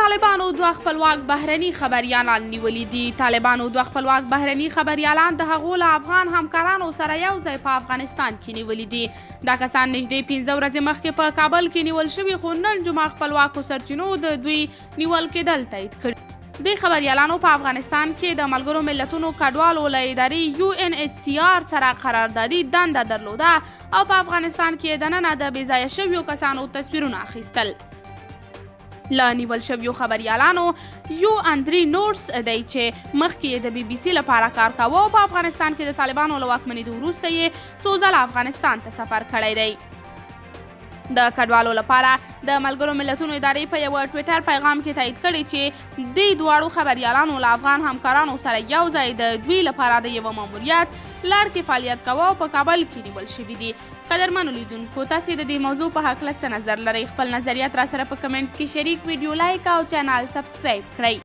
طالبانو دوه خپلواک بهرني خبریالان نیولي دي. طالبانو دوه خپلواک بهرني خبریالان د هغو له افغان همکارانو سره یو ځای په افغانستان کې نیولي دي. دا کسان نږدې 15 ورځې مخکې په کابل کې نیول شوي، خو نن جمعه خپلواکو سرچینو د دوی نیول کېدل تایید کړي. د خبریالانو په افغانستان کې د ملګرو ملتونو کډوالو له ادارې UNHCR سره قراردادي دنده درلوده او په افغانستان کې دننه د بې ځایه شویو کسانو تصویرونه اخیستل. له نیول شویو خبریالانو یو اندری نورس دی چې مخکې د BBC لپاره کار کاوه او په افغانستان کې د طالبانو له واکمنېدو وروسته یې څو ځله افغانستان ته سفر کړی دی. د کډوالو لپاره د ملګرو ملتونو ادارې په یوه ټویټر پیغام کې تایید کړی چې دې دواړو خبریالانو له افغان همکارانو سره یو ځای د دوی لپاره د یوه ماموریت لړ کې فعالیت کوه او په کابل کې نیول شوي دي. قدرمنو لیدونکو، تاسې د دې موضوع په هکله څه نظر لرئ؟ خپل نظریات را سره په کمنټ کې شریک، ویډیو لایک او چینل سبسکرایب کړئ.